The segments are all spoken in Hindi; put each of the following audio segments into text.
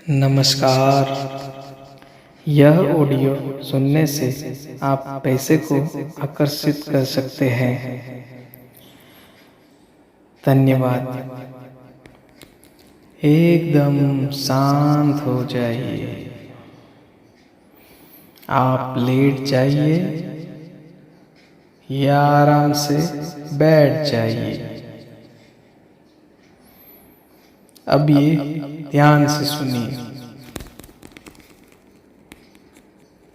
नमस्कार। यह ऑडियो सुनने से आप पैसे को आकर्षित कर सकते हैं। धन्यवाद। एकदम शांत हो जाइए। आप लेट जाइए या आराम से बैठ जाइए। अब ये ध्यान से सुनिए।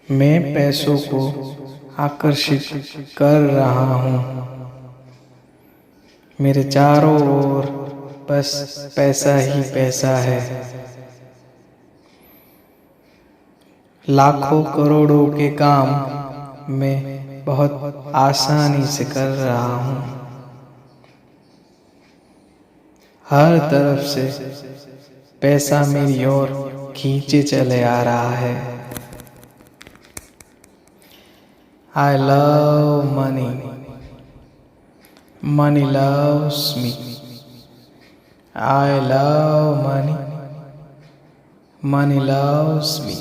मैं पैसों को आकर्षित कर रहा हूँ। मेरे चारों ओर बस पैसा ही पैसा है। लाखों करोड़ों के काम मैं बहुत आसानी से कर रहा हूँ। हर तरफ से पैसा मेरी ओर खींचे चले आ रहा है। I love money. Money loves me. I love money. Money loves me.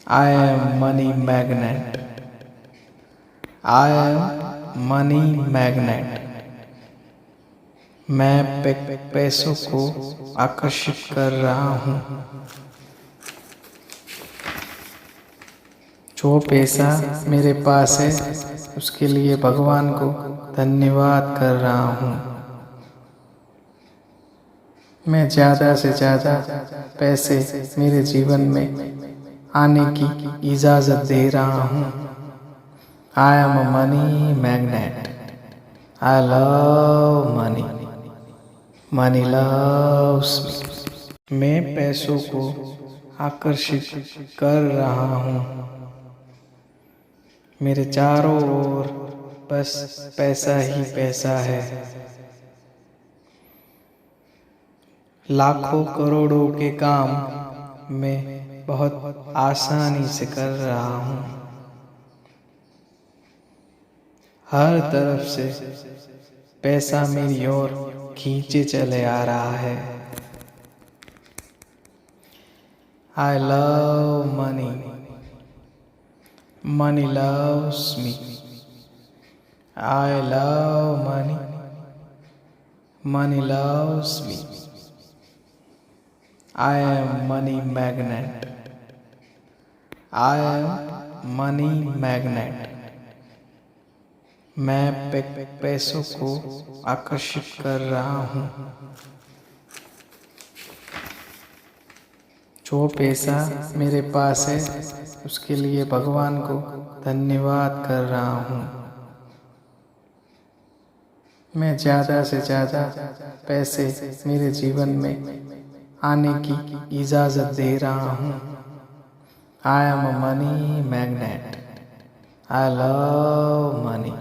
I am money magnet. I am money magnet. मैं पैसों को आकर्षित कर रहा हूँ। जो पैसा मेरे पास है उसके लिए भगवान को धन्यवाद कर रहा हूँ। मैं ज़्यादा से ज़्यादा पैसे मेरे जीवन में आने की इजाज़त दे रहा हूँ। I am a money magnet. I love money. Money loves me. मैं पैसों को आकर्षित कर रहा हूँ। मेरे चारों ओर बस पैसा ही पैसा है। लाखों करोड़ों के काम मैं बहुत आसानी से कर रहा हूँ। हर तरफ से पैसा मेरी ओर खींचे चले आ रहा है। I love money. Money loves me. I love money. Money loves me. I am money magnet. I am money magnet. मैं पैसों को आकर्षित कर रहा हूँ। जो पैसा मेरे पास है उसके लिए भगवान को धन्यवाद कर रहा हूँ। मैं ज़्यादा से ज़्यादा पैसे मेरे जीवन में आने की इजाज़त दे रहा हूँ। I am a money magnet. I love money.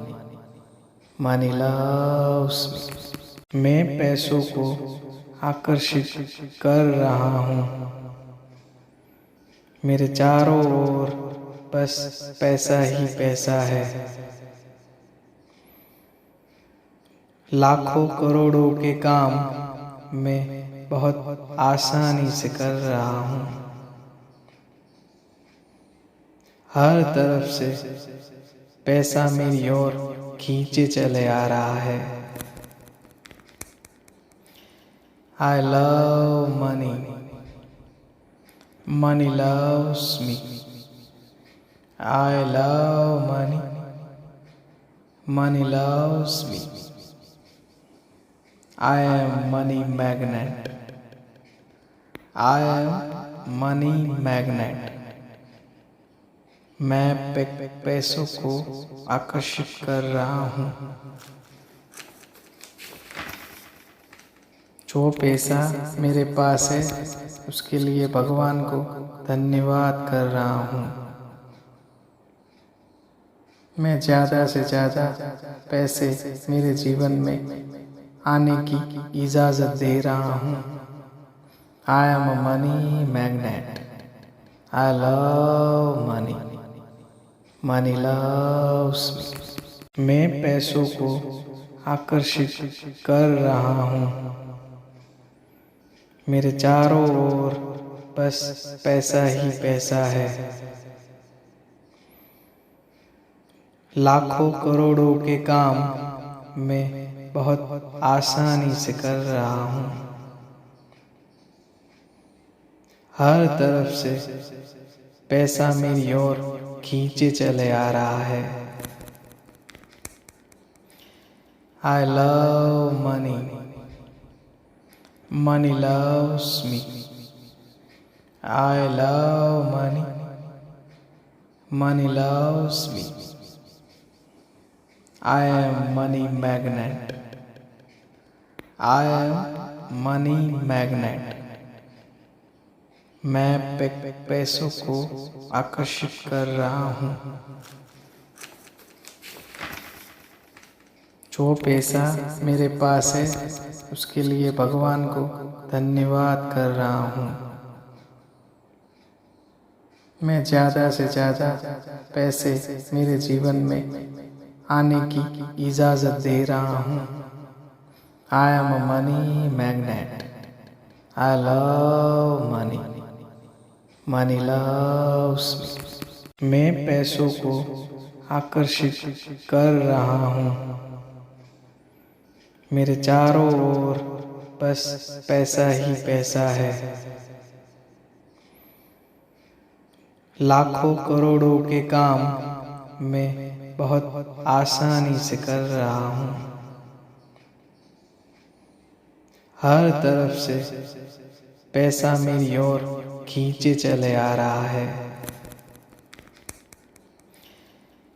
Money loves me. मैं पैसों को आकर्षित कर रहा हूँ। मेरे चारों ओर बस पैसा ही पैसा है। लाखों करोड़ों के काम मैं बहुत आसानी से कर रहा हूँ। हर तरफ से पैसा मेरी ओर खींचे चले आ रहा है। I love money. Money loves me. I love money. Money loves me. I am money magnet. I am money magnet. मैं पैसों को आकर्षित कर रहा हूँ। जो पैसा मेरे पास है उसके लिए भगवान को धन्यवाद कर रहा हूँ। मैं ज़्यादा से ज़्यादा पैसे मेरे जीवन में आने की इजाज़त दे रहा हूँ। I am a money magnet. I love money. Money loves me. मैं पैसों को आकर्षित कर रहा हूँ। मेरे चारों ओर बस पैसा ही पैसा है। लाखों करोड़ों के काम मैं बहुत आसानी से कर रहा हूँ। हर तरफ से पैसा मेरी ओर खींचे चले आ रहा है। I love money, money loves me. I love money, money loves me. I am money magnet. I am money magnet. मैं पैसों को आकर्षित कर रहा हूँ। जो पैसा मेरे पास है उसके लिए भगवान को धन्यवाद कर रहा हूँ। मैं ज़्यादा से ज़्यादा पैसे मेरे जीवन में आने की इजाज़त दे रहा हूँ। I am a money magnet. I love money, money loves me. मैं पैसों को आकर्षित कर रहा हूँ। मेरे चारों ओर बस पैसा ही पैसा है। लाखों करोड़ों के काम मैं बहुत आसानी से कर रहा हूँ। हर तरफ से पैसा मेरी ओर खींचे चले आ रहा है।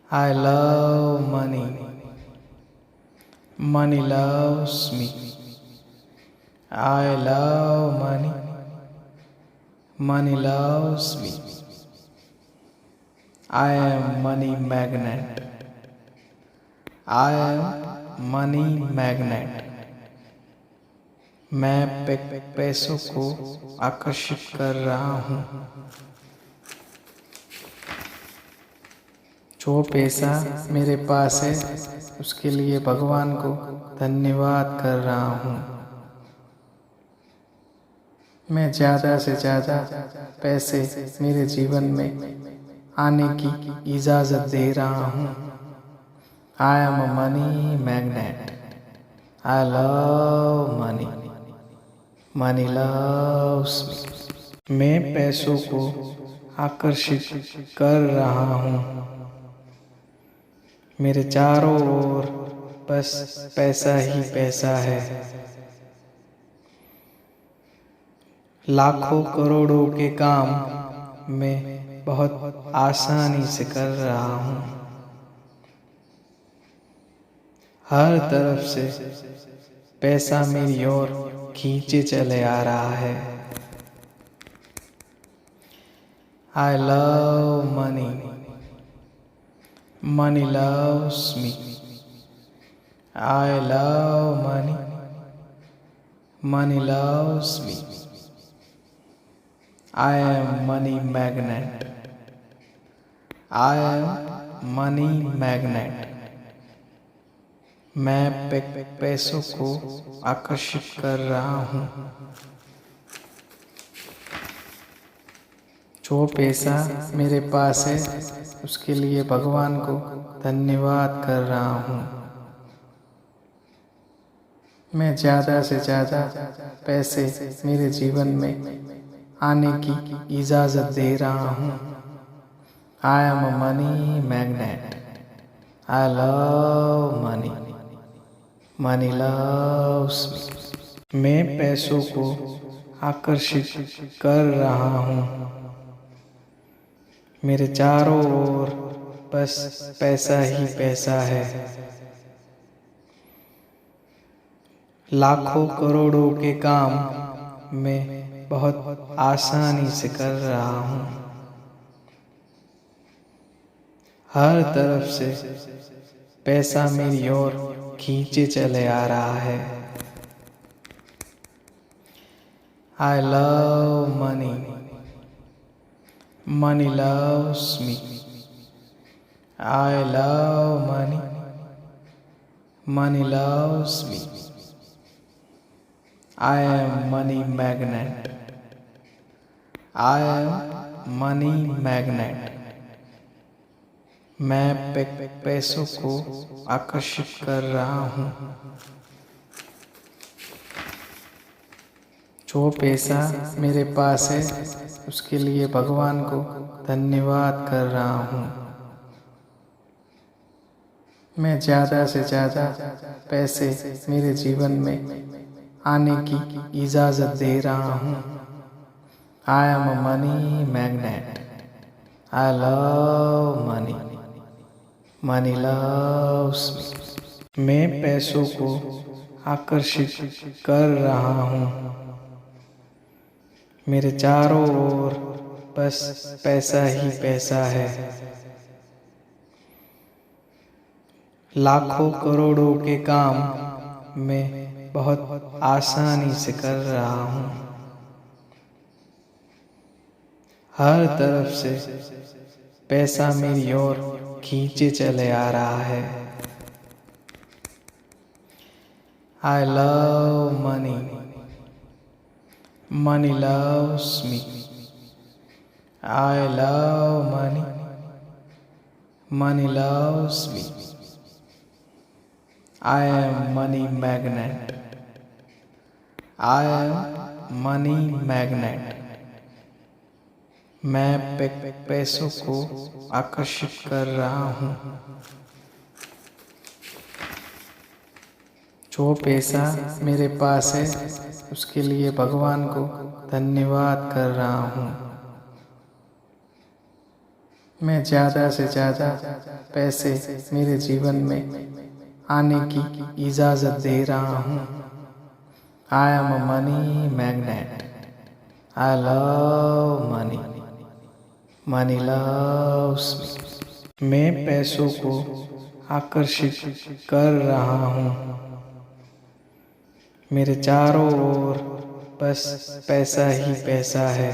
I love money, money loves me. I love money, money loves me. I am money magnet. I am money magnet. मैं पैसों को आकर्षित कर रहा हूँ। जो पैसा मेरे पास है उसके लिए भगवान को धन्यवाद कर रहा हूँ। मैं ज़्यादा से ज़्यादा पैसे मेरे जीवन में आने की इजाज़त दे रहा हूँ। I am a money magnet. I love money. Money loves me. मैं पैसों को आकर्षित कर रहा हूँ। मेरे चारों ओर बस पैसा ही पैसा है। लाखों करोड़ों के काम मैं बहुत आसानी से कर रहा हूँ। हर तरफ से पैसा मेरी ओर खींचे चले आ रहा है। I love money, money loves me. I love money, money loves me. I am money magnet. I am money magnet. मैं पैसों को आकर्षित कर रहा हूँ। जो पैसा मेरे पास है उसके लिए भगवान को धन्यवाद कर रहा हूँ। मैं ज़्यादा से ज़्यादा पैसे मेरे जीवन में आने की इजाज़त दे रहा हूँ। I am a money magnet. I love money, money loves me. मैं पैसों को आकर्षित कर रहा हूँ। मेरे चारों ओर बस पैसा ही पैसा है। लाखों करोड़ों के काम मैं बहुत आसानी से कर रहा हूँ। हर तरफ से पैसा मेरी ओर खींचे चले आ रहा है। I love money, money loves me. I love money, money loves me. I am money magnet. I am money magnet. मैं पैसों को आकर्षित कर रहा हूँ। जो पैसा मेरे पास है उसके लिए भगवान को धन्यवाद कर रहा हूँ। मैं ज़्यादा से ज़्यादा पैसे मेरे जीवन में आने की इजाज़त दे रहा हूँ। I am a money magnet. I love money. Money loves me. मैं पैसों को आकर्षित कर रहा हूँ। मेरे चारों ओर बस पैसा ही पैसा है। लाखों करोड़ों के काम मैं बहुत आसानी से कर रहा हूँ। हर तरफ से पैसा मेरी ओर खींचे चले आ रहा है। I love money. Money loves me. I love money. Money loves me. I am money magnet. I am money magnet. मैं पैसों को आकर्षित कर रहा हूँ। जो पैसा मेरे पास है उसके लिए भगवान को धन्यवाद कर रहा हूँ। मैं ज़्यादा से ज़्यादा पैसे मेरे जीवन में आने की इजाज़त दे रहा हूँ। I am a money magnet. I love money. Money loves me. मैं पैसों को आकर्षित कर रहा हूँ। मेरे चारों ओर बस पैसा ही पैसा है।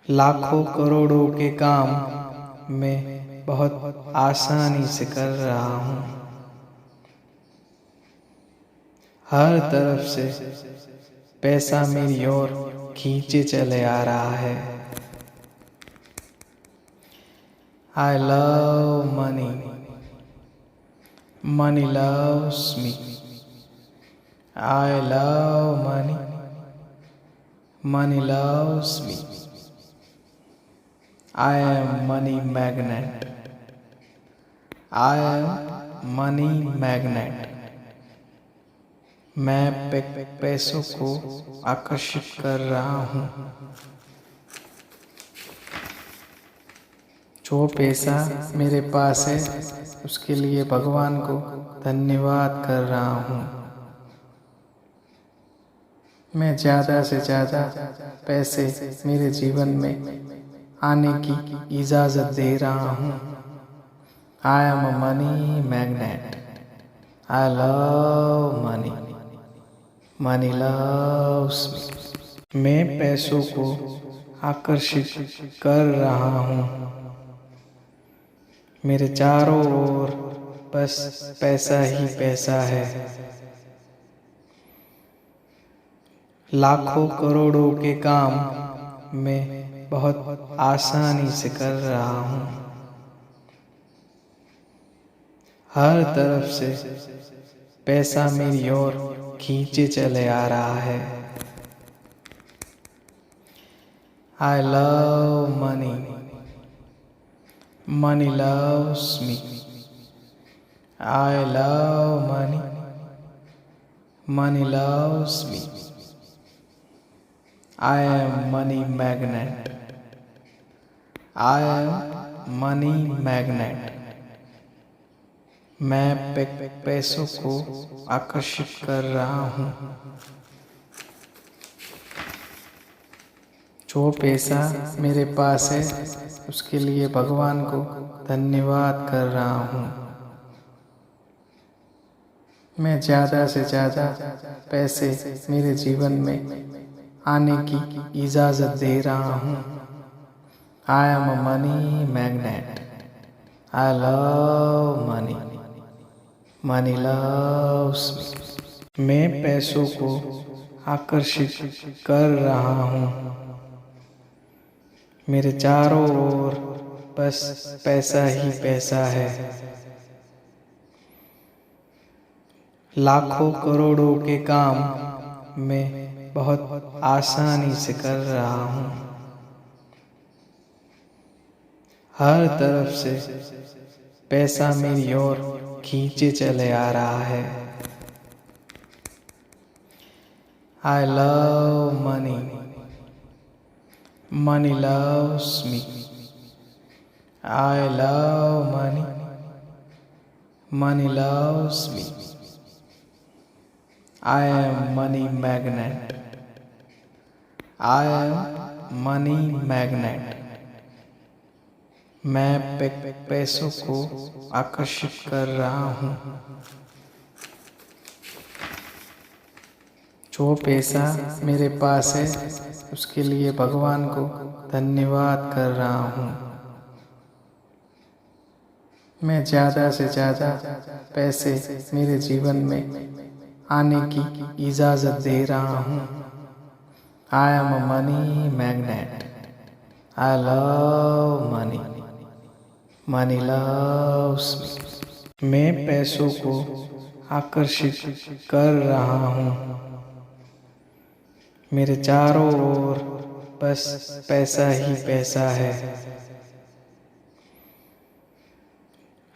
लाखों करोड़ों के काम मैं बहुत आसानी से कर रहा हूँ। हर तरफ से पैसा मेरी ओर खींचे चले आ रहा है। I love money. Money loves me. I love money. Money loves me. I am money magnet. I am money magnet. मैं पैसों को आकर्षित कर रहा हूँ। जो पैसा मेरे पास है उसके लिए भगवान को धन्यवाद कर रहा हूँ। मैं ज़्यादा से ज़्यादा पैसे मेरे जीवन में आने की इजाज़त दे रहा हूँ। I am a money magnet. I love money. Money loves me. मैं पैसों को आकर्षित कर रहा हूँ। मेरे चारों ओर बस पैसा ही पैसा है। लाखों करोड़ों के काम मैं बहुत आसानी से कर रहा हूँ। हर तरफ से पैसा मेरी ओर खींचे चले आ रहा है। I love money. Money loves me. I love money. Money loves me. I am money magnet. I am money magnet. मैं पैसों को आकर्षित कर रहा हूँ। जो पैसा मेरे पास है उसके लिए भगवान को धन्यवाद कर रहा हूँ। मैं ज़्यादा से ज़्यादा पैसे मेरे जीवन में आने की इजाज़त दे रहा हूँ। I am a money magnet. I love money. Money loves me. मैं पैसों को आकर्षित कर रहा हूँ। मेरे चारों ओर बस पैसा ही पैसा है। लाखों करोड़ों के काम मैं बहुत आसानी से कर रहा हूँ। हर तरफ से पैसा मेरी ओर खींचे चले आ रहा है। I love money. Money loves me. I love money. Money loves me. I am money magnet. I am money magnet. मैं पैसों को आकर्षित कर रहा हूँ। जो पैसा मेरे पास है उसके लिए भगवान को धन्यवाद कर रहा हूँ। मैं ज़्यादा से ज़्यादा पैसे मेरे जीवन में आने की इजाज़त दे रहा हूँ। I am a money magnet. I love money. Money loves me. मैं पैसों को आकर्षित कर रहा हूँ। मेरे चारों ओर बस पैसा ही पैसा है।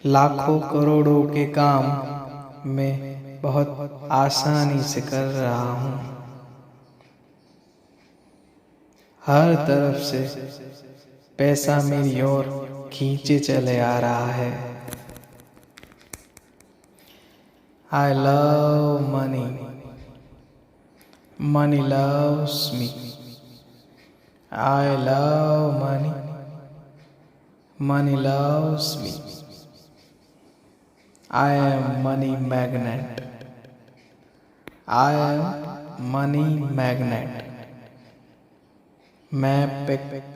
लाखों करोड़ों के काम मैं बहुत आसानी से कर रहा हूँ। हर तरफ से पैसा मेरी ओर खींचे चले आ रहा है। I love money. Money loves me. I love money. Money loves me. I am money magnet. I am money magnet. मैं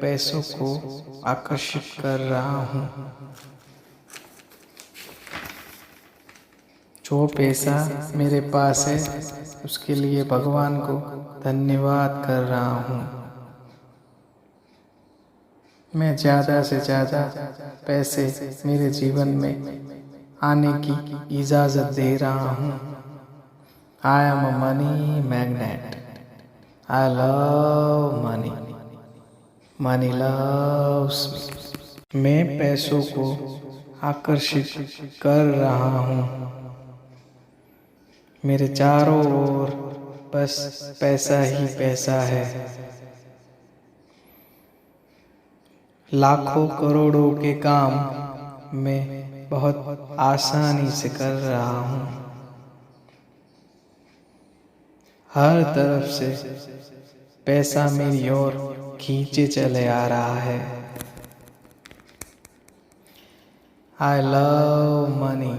पैसों को आकर्षित कर रहा हूँ। जो पैसा मेरे पास है उसके लिए भगवान को धन्यवाद कर रहा हूँ। मैं ज़्यादा से ज़्यादा पैसे मेरे जीवन में आने की इजाज़त दे रहा हूँ। I am a money magnet. I love money. Money loves me. मैं पैसों को आकर्षित कर रहा हूँ। मेरे चारों ओर बस पैसा ही पैसा है। लाखों करोड़ों के काम मैं बहुत आसानी से कर रहा हूँ। हर तरफ से पैसा मेरी ओर खींचे चले आ रहा है। I love money.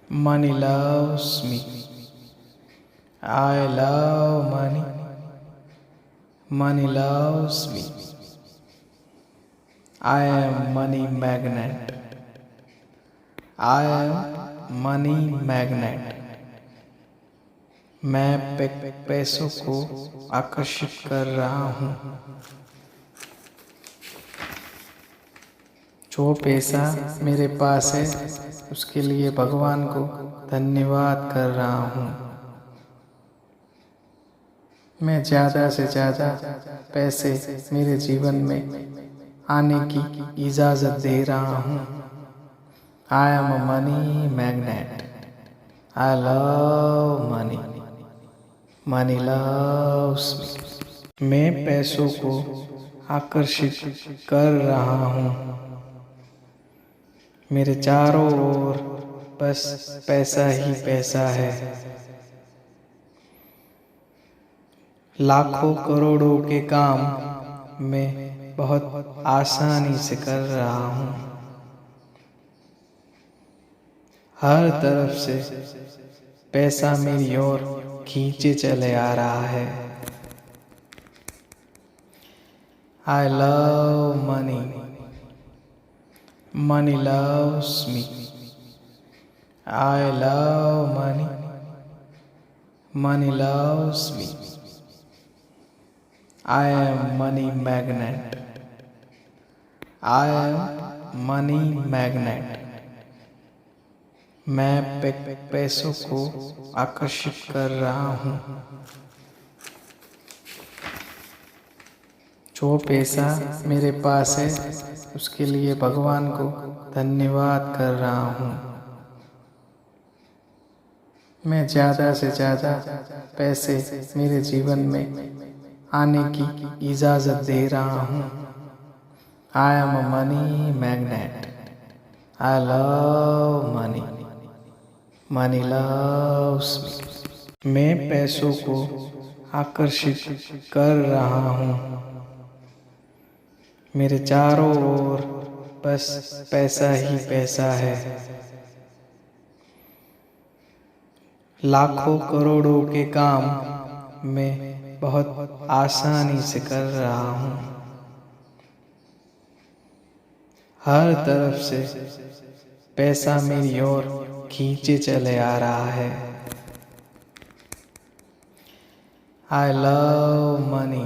Money loves me. I love money. Money loves me. I am money magnet. I am money magnet. मैं पैसों को आकर्षित कर रहा हूँ। जो पैसा मेरे पास है उसके लिए भगवान को धन्यवाद कर रहा हूँ। मैं ज़्यादा से ज़्यादा पैसे मेरे जीवन में आने की इजाज़त दे रहा हूँ। I am a money magnet. I love money. Money loves me. मैं पैसों को आकर्षित कर रहा हूँ। मेरे चारों ओर बस पैसा ही पैसा है। लाखों करोड़ों के काम मैं बहुत आसानी से कर रहा हूँ। हर तरफ से पैसा मेरी ओर खींचे चले आ रहा है। I love money. Money loves me. I love money. Money loves me. I am money magnet. I am money magnet. मैं पैसों को आकर्षित कर रहा हूँ। जो पैसा मेरे पास है उसके लिए भगवान को धन्यवाद कर रहा हूँ। मैं ज़्यादा से ज़्यादा पैसे मेरे जीवन में आने की इजाज़त दे रहा हूँ। I am a money magnet. I love money. Money loves me. मैं पैसों को आकर्षित कर रहा हूँ। मेरे चारों ओर बस पैसा ही पैसा है। लाखों करोड़ों के काम मैं बहुत आसानी से कर रहा हूँ। हर तरफ से पैसा मेरी ओर खींचे चले आ रहा है। I love money.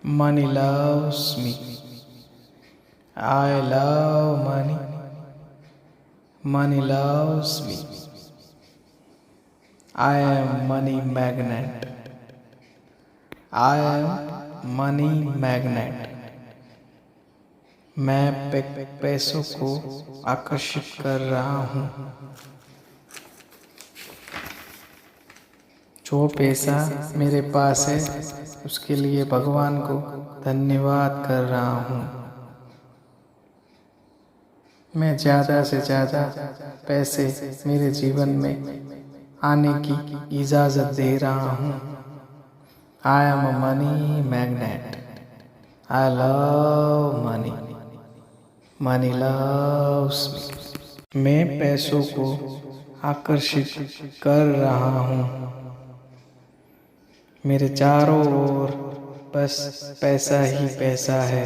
Money loves me. I love money. Money loves me. I am money magnet. I am money magnet. मैं पैसों को आकर्षित कर रहा हूँ। जो पैसा मेरे पास है उसके लिए भगवान को धन्यवाद कर रहा हूँ। मैं ज़्यादा से ज़्यादा पैसे मेरे जीवन में आने की इजाज़त दे रहा हूँ। I am a money magnet. I love money. Money loves me. मैं पैसों को आकर्षित कर रहा हूँ। मेरे चारों ओर बस पैसा ही पैसा है।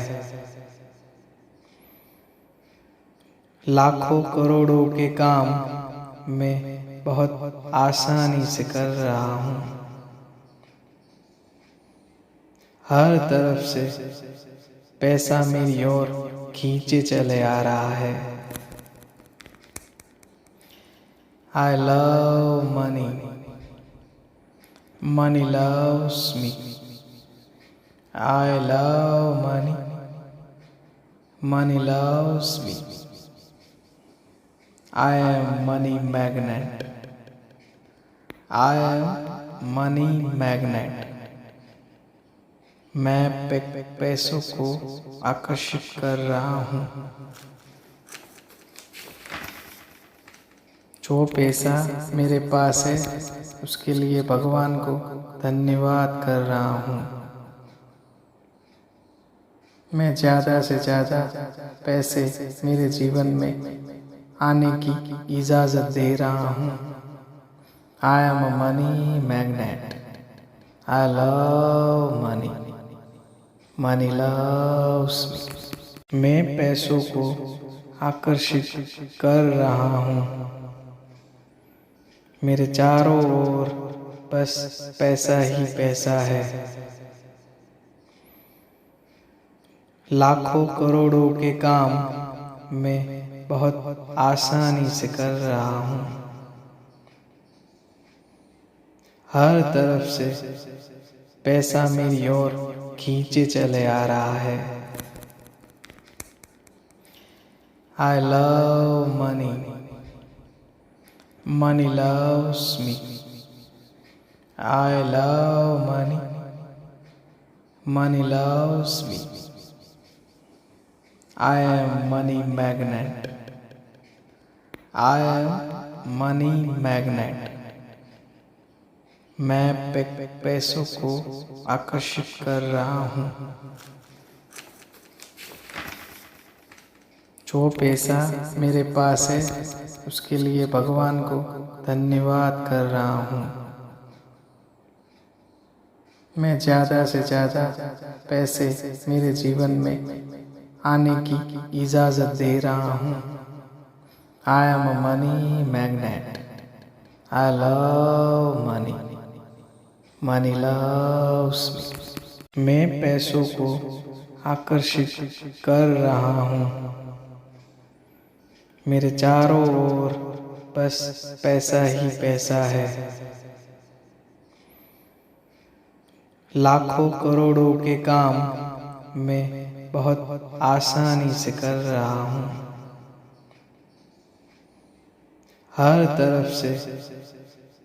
लाखों करोड़ों के काम मैं बहुत आसानी से कर रहा हूँ। हर तरफ से पैसा मेरी ओर खींचे चले आ रहा है। I love money. Money loves me. I love money. Money loves me. I am money magnet. I am money magnet. मैं पैसों को आकर्षित कर रहा हूँ। जो पैसा मेरे पास है उसके लिए भगवान को धन्यवाद कर रहा हूँ। मैं ज़्यादा से ज़्यादा पैसे मेरे जीवन में आने की इजाज़त दे रहा हूँ। I am a money magnet. I love money. Money loves me. मैं पैसों को आकर्षित कर रहा हूँ। मेरे चारों ओर बस पैसा ही पैसा है। लाखों करोड़ों के काम मैं बहुत आसानी से कर रहा हूँ। हर तरफ से पैसा मेरी ओर खींचे चले आ रहा है। I love money. Money loves me. I love money. Money loves me. I am money magnet. I am money magnet. मैं पैसों को आकर्षित कर रहा हूँ। जो पैसा मेरे पास है उसके लिए भगवान को धन्यवाद कर रहा हूँ। मैं ज़्यादा से ज़्यादा पैसे मेरे जीवन में आने की इजाज़त दे रहा हूँ। I am a money magnet. I love money. Money loves me. मैं पैसों को आकर्षित कर रहा हूँ। मेरे चारों ओर बस पैसा ही पैसा है। लाखों करोड़ों के काम मैं बहुत आसानी से कर रहा हूँ। हर तरफ से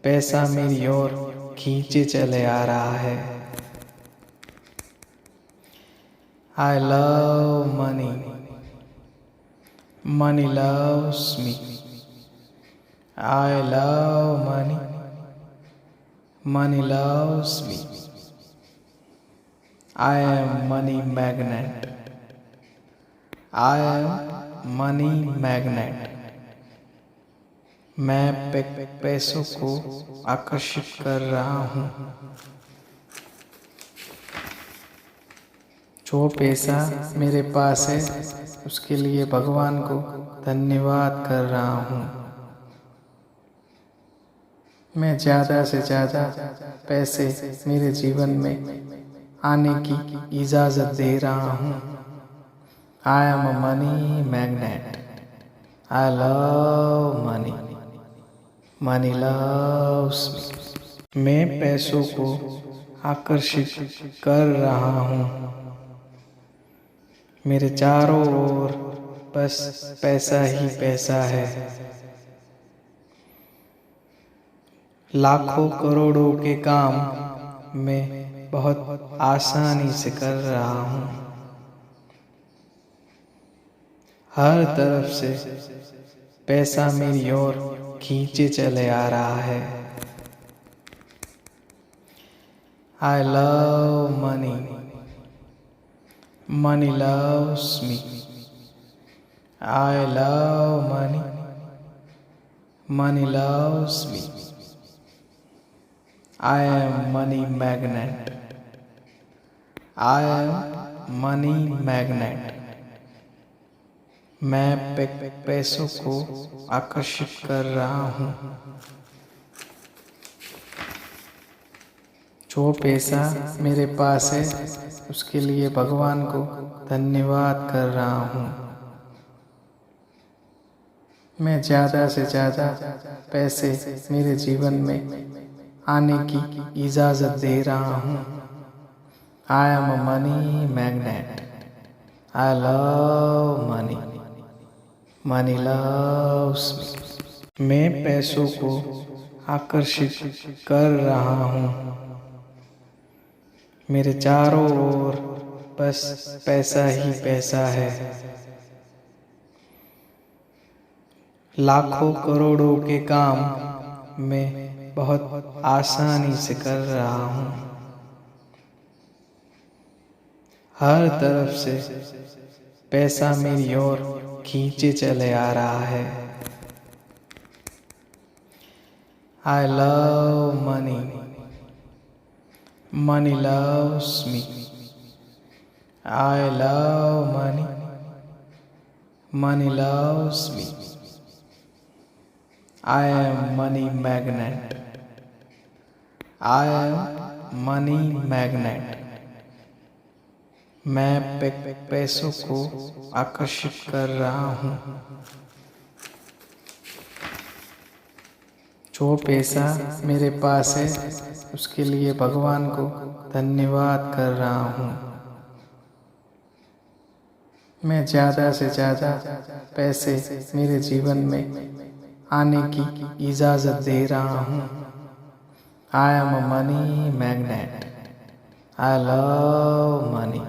पैसा मेरी ओर खींचे चले आ रहा है। I love money. Money loves me. I love money. Money loves me. I am money magnet. I am money magnet. मैं पैसों को आकर्षित कर रहा हूँ। जो पैसा मेरे पास है उसके लिए भगवान को धन्यवाद कर रहा हूँ। मैं ज़्यादा से ज़्यादा पैसे मेरे जीवन में आने की इजाज़त दे रहा हूँ। I am a money magnet. I love money. Money loves me. मैं पैसों को आकर्षित कर रहा हूँ। मेरे चारों ओर बस पैसा ही पैसा है। लाखों करोड़ों के काम मैं बहुत आसानी से कर रहा हूँ। हर तरफ से पैसा मेरी ओर खींचे चले आ रहा है। I love money. Money loves me. I love money. Money loves me. I am money magnet. I am money magnet. मैं पैसों को आकर्षित कर रहा हूँ। जो पैसा मेरे पास है उसके लिए भगवान को धन्यवाद कर रहा हूँ। मैं ज़्यादा से ज़्यादा पैसे मेरे जीवन में आने की इजाज़त दे रहा हूँ। I am a money magnet. I love money. Money loves me. मैं पैसों को आकर्षित कर रहा हूँ। मेरे चारों ओर बस पैसा ही पैसा है। लाखों करोड़ों के काम मैं बहुत आसानी से कर रहा हूँ। हर तरफ से पैसा मेरी ओर खींचे चले आ रहा है। I love money. Money loves me. I love money. Money loves me. I am money magnet. I am money magnet. मैं पैसों को आकर्षित कर रहा हूँ। जो पैसा मेरे पास है उसके लिए भगवान को धन्यवाद कर रहा हूँ। मैं ज़्यादा से ज़्यादा पैसे मेरे जीवन में आने की इजाज़त दे रहा हूँ। I am a money magnet. I love money.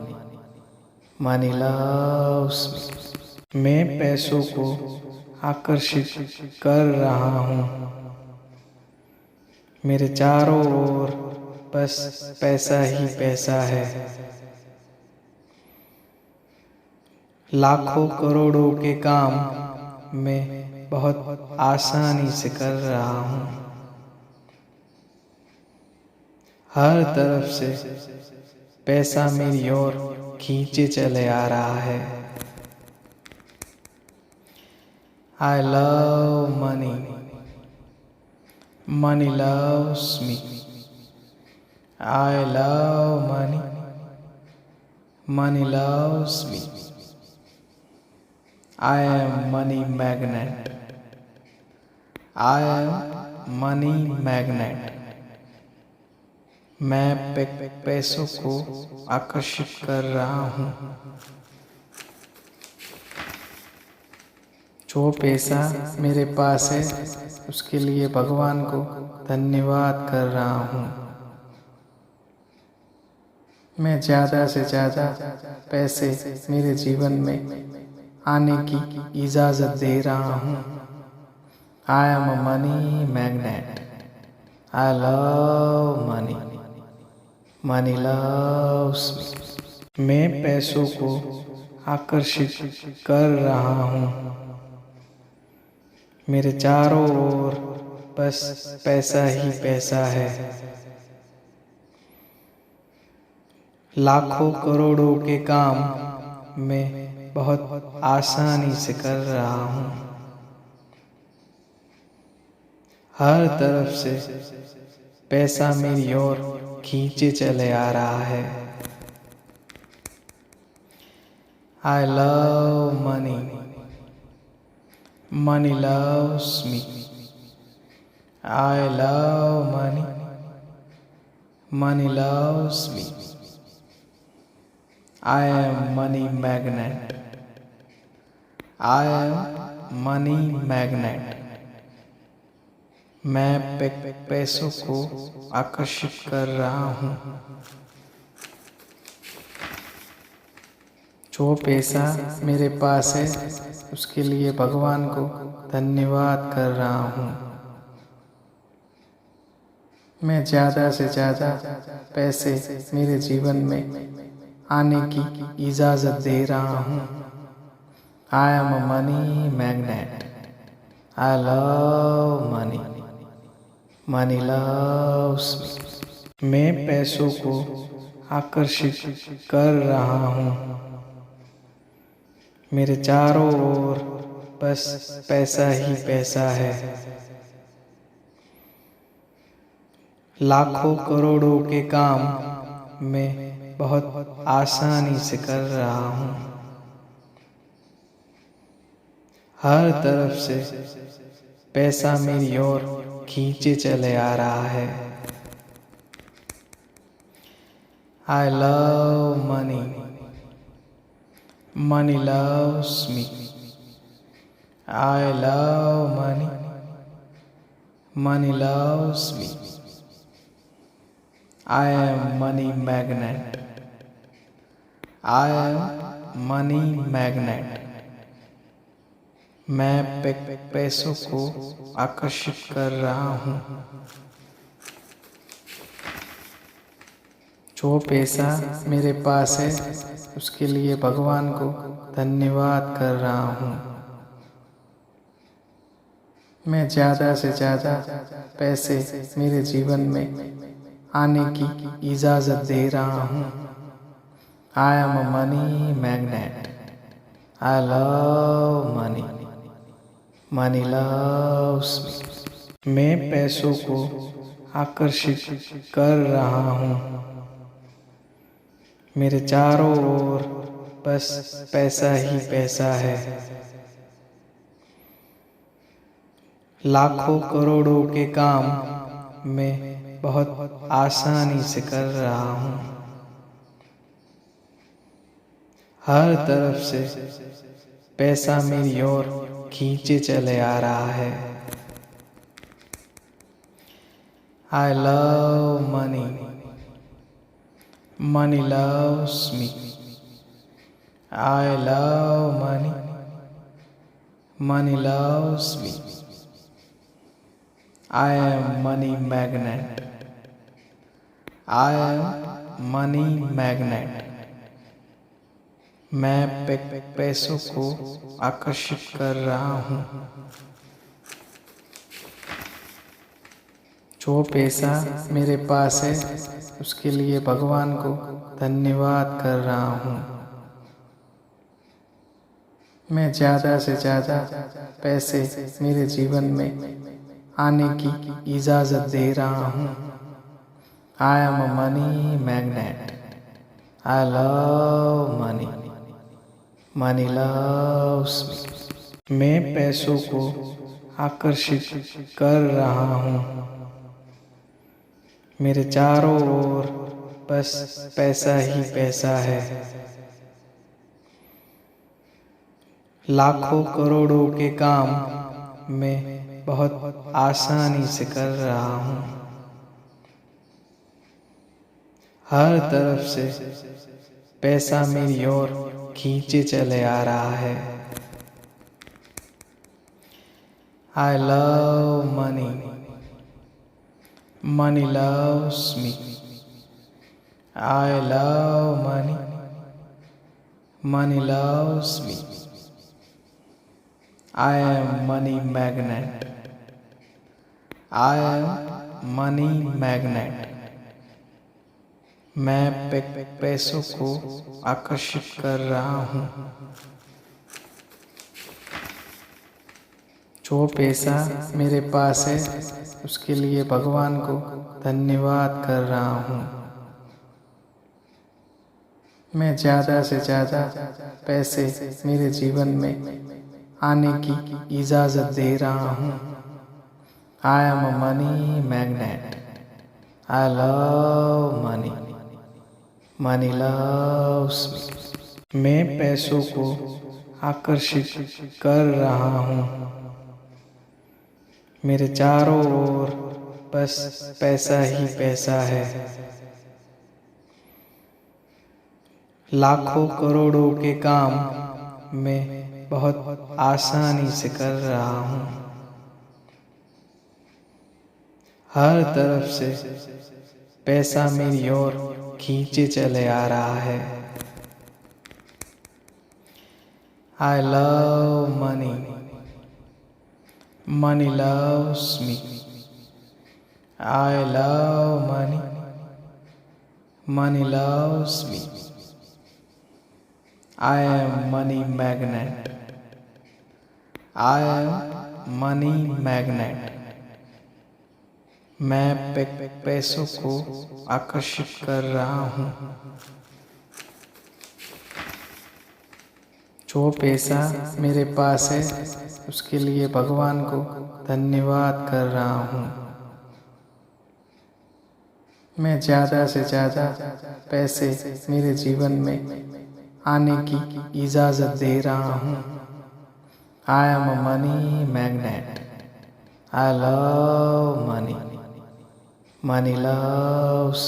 Money loves me. मैं पैसों को आकर्षित कर रहा हूँ। मेरे चारों ओर बस पैसा ही पैसा है। लाखों करोड़ों के काम मैं बहुत आसानी से कर रहा हूँ। हर तरफ से पैसा मेरी ओर खींचे चले आ रहा है। I love money. Money loves me. I love money. Money loves me. I am money magnet. I am money magnet. मैं पैसों को आकर्षित कर रहा हूँ। जो पैसा मेरे पास है उसके लिए भगवान को धन्यवाद कर रहा हूँ। मैं ज़्यादा से ज़्यादा पैसे मेरे जीवन में आने की इजाज़त दे रहा हूँ। I am a money magnet. I love money. Money loves me. मैं पैसों को आकर्षित कर रहा हूँ। मेरे चारों ओर बस पैसा ही पैसा है। लाखों करोड़ों के काम मैं बहुत आसानी से कर रहा हूँ। हर तरफ से पैसा मेरी ओर खींचे चले आ रहा है। I love money. Money loves me. I love money. Money loves me. I am money magnet. I am money magnet. मैं पैसों को आकर्षित कर रहा हूँ। जो पैसा मेरे पास है उसके लिए भगवान को धन्यवाद कर रहा हूँ। मैं ज़्यादा से ज़्यादा पैसे मेरे जीवन में आने की इजाज़त दे रहा हूँ। I am a money magnet. I love money. Money loves me. मैं पैसों को आकर्षित कर रहा हूँ। मेरे चारों ओर बस पैसा ही पैसा है। लाखों करोड़ों के काम मैं बहुत आसानी से कर रहा हूँ। हर तरफ से पैसा मेरी ओर खींचे चले आ रहा है। I love money. Money loves me. I love money. Money loves me. I am money magnet. I am money magnet. मैं पैसों को आकर्षित कर रहा हूँ। जो पैसा मेरे पास है उसके लिए भगवान को धन्यवाद कर रहा हूँ। मैं ज़्यादा से ज़्यादा पैसे मेरे जीवन में आने की इजाज़त दे रहा हूँ। I am a money magnet. I love money. Money loves me. मैं पैसों को आकर्षित कर रहा हूँ। मेरे चारों ओर बस पैसा ही पैसा है। लाखों करोड़ों के काम मैं बहुत आसानी से कर रहा हूँ। हर तरफ से पैसा मेरी ओर खींचे चले आ रहा है। I love money. Money loves me. I love money. Money loves me. I am money magnet. I am money magnet. मैं पैसों को आकर्षित कर रहा हूँ। जो पैसा मेरे पास है उसके लिए भगवान को धन्यवाद कर रहा हूँ। मैं ज़्यादा से ज़्यादा पैसे मेरे जीवन में आने की इजाज़त दे रहा हूँ। I am a money magnet. I love money. Money loves me. मैं पैसों को आकर्षित कर रहा हूँ। मेरे चारों ओर बस पैसा ही पैसा है। लाखों करोड़ों के काम मैं बहुत आसानी से कर रहा हूँ। हर तरफ से पैसा मेरी ओर खींचे चले आ रहा है। I love money. Money loves me. I love money. Money loves me. I am money magnet. I am money magnet. मैं पैसों को आकर्षित कर रहा हूँ। जो पैसा मेरे पास है उसके लिए भगवान को धन्यवाद कर रहा हूँ। मैं ज़्यादा से ज़्यादा पैसे मेरे जीवन में आने की इजाज़त दे रहा हूँ। I am a money magnet. I love money. Money loves me. मैं पैसों को आकर्षित कर रहा हूँ। मेरे चारों ओर बस पैसा ही पैसा है। लाखों करोड़ों के काम मैं बहुत आसानी से कर रहा हूँ। हर तरफ से पैसा मेरी ओर खींचे चले आ रहा है। I love money. Money loves me. I love money. Money loves me. I am money magnet. I am money magnet. मैं पैसों को आकर्षित कर रहा हूँ। जो पैसा मेरे पास है उसके लिए भगवान को धन्यवाद कर रहा हूँ। मैं ज़्यादा से ज़्यादा पैसे मेरे जीवन में आने की इजाज़त दे रहा हूँ। I am a money magnet. I love money. Money loves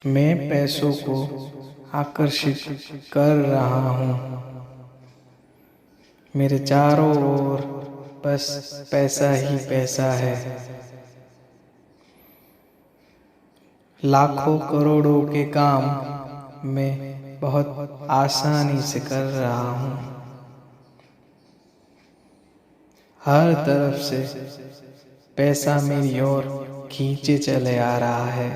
me. मैं पैसों को आकर्षित कर रहा हूँ। मेरे चारों ओर बस पैसा ही पैसा है। लाखों करोड़ों के काम मैं बहुत आसानी से कर रहा हूँ। हर तरफ से पैसा मेरी ओर खींचे चले आ रहा है।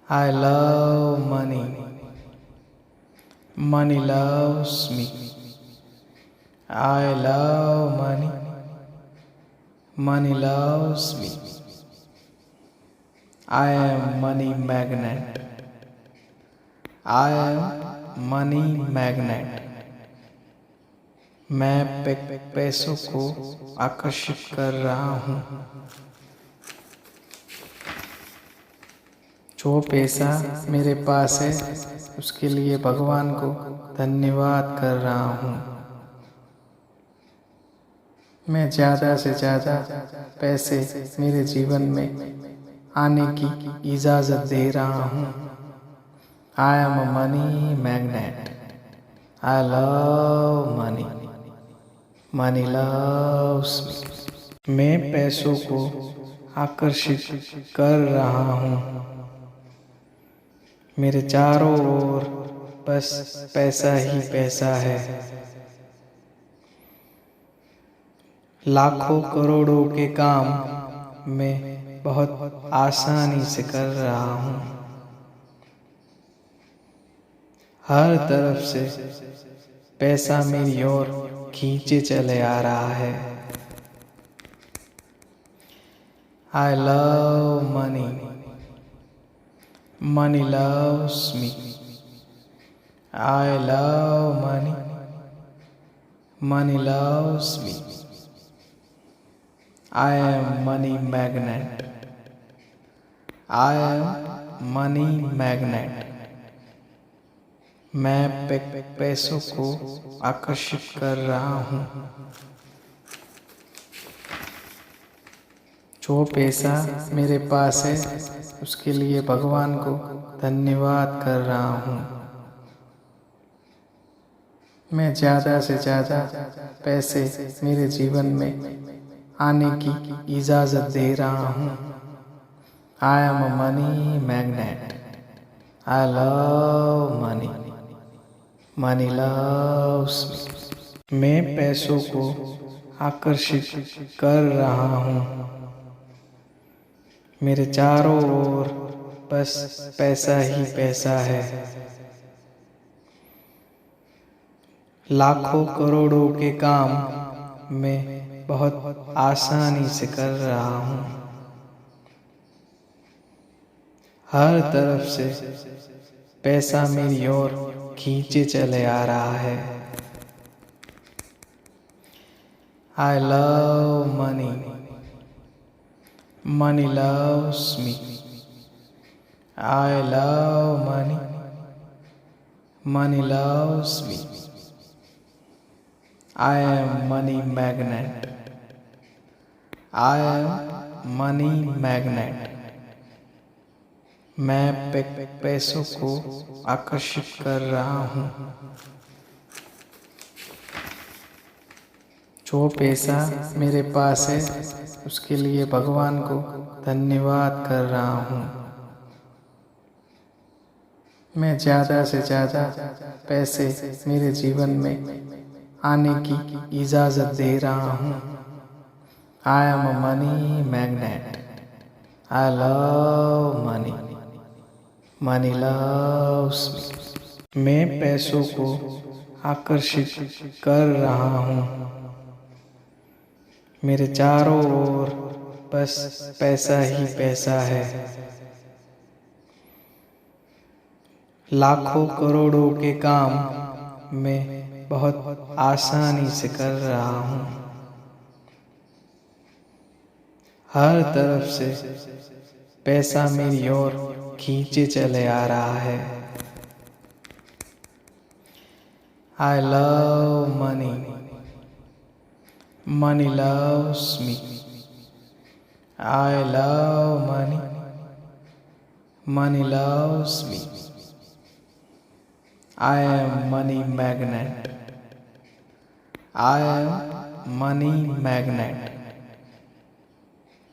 I love money. Money loves me. I love money. Money loves me. I am money magnet. I am money magnet. मैं पैसों को आकर्षित कर रहा हूँ। जो पैसा मेरे पास है उसके लिए भगवान को धन्यवाद कर रहा हूँ। मैं ज़्यादा से ज़्यादा पैसे मेरे जीवन में आने की इजाज़त दे रहा हूँ। I am a money magnet. I love money. Money loves me. मैं पैसों को आकर्षित कर रहा हूँ। मेरे चारों ओर बस पैसा ही पैसा है। लाखों करोड़ों के काम मैं बहुत आसानी से कर रहा हूँ। हर तरफ से पैसा मेरी ओर खींचे चले आ रहा है। I love money, money loves me. I love money, money loves me. I am money magnet, I am money magnet. मैं पैसों को आकर्षित कर रहा हूँ। जो पैसा मेरे पास है उसके लिए भगवान को धन्यवाद कर रहा हूँ। मैं ज़्यादा से ज़्यादा पैसे मेरे जीवन में आने की इजाज़त दे रहा हूँ। I am a money magnet, I love money, money loves me. मैं पैसों को आकर्षित कर रहा हूँ। मेरे चारों ओर बस पैसा ही पैसा है। लाखों करोड़ों के काम मैं बहुत आसानी से कर रहा हूँ। हर तरफ से पैसा मेरी ओर खींचे चले आ रहा है। I love money, money loves me. I love money, money loves me. I am money magnet, I am money magnet. मैं पैसों को आकर्षित कर रहा हूँ। जो पैसा मेरे पास है उसके लिए भगवान को धन्यवाद कर रहा हूँ। मैं ज़्यादा से ज़्यादा पैसे मेरे जीवन में आने की इजाज़त दे रहा हूँ। I am a money magnet, I love money, money loves me. मैं पैसों को आकर्षित कर रहा हूँ। मेरे चारों ओर बस पैसा ही पैसा है। लाखों करोड़ों के काम मैं बहुत आसानी से कर रहा हूँ। हर तरफ से पैसा मेरी ओर खींचे चले आ रहा है। I love money, money loves me. I love money, money loves me. I am money magnet, I am money magnet.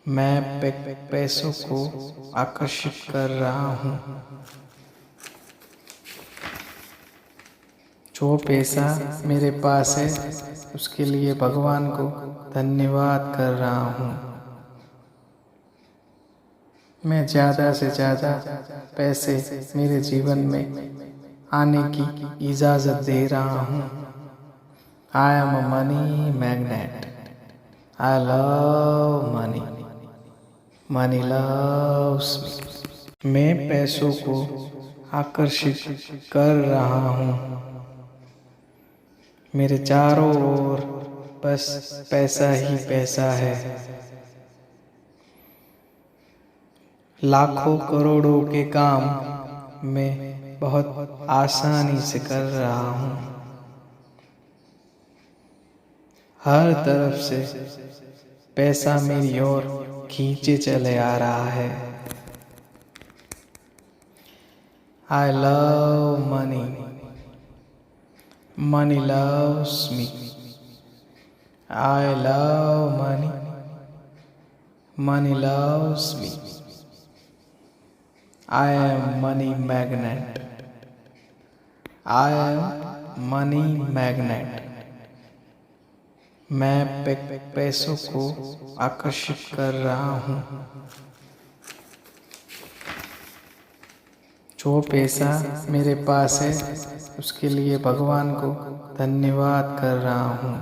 मैं पैसों को आकर्षित कर रहा हूँ। जो पैसा मेरे पास है उसके लिए भगवान को धन्यवाद कर रहा हूँ। मैं ज़्यादा से ज़्यादा पैसे मेरे जीवन में आने की इजाज़त दे रहा हूँ। I am a money magnet, I love money, money loves me. मैं पैसों को आकर्षित कर रहा हूँ। मेरे चारों ओर बस पैसा ही पैसा है। लाखों करोड़ों के काम मैं बहुत आसानी से कर रहा हूँ। हर तरफ से पैसा मेरी ओर खींचे चले आ रहा है। I love money, money loves me. I love money, money loves me. I am money magnet, I am money magnet. मैं पैसों को आकर्षित कर रहा हूँ। जो पैसा मेरे पास है उसके लिए भगवान को धन्यवाद कर रहा हूँ।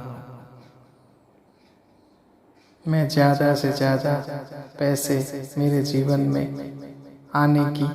मैं ज़्यादा से ज़्यादा पैसे मेरे जीवन में आने की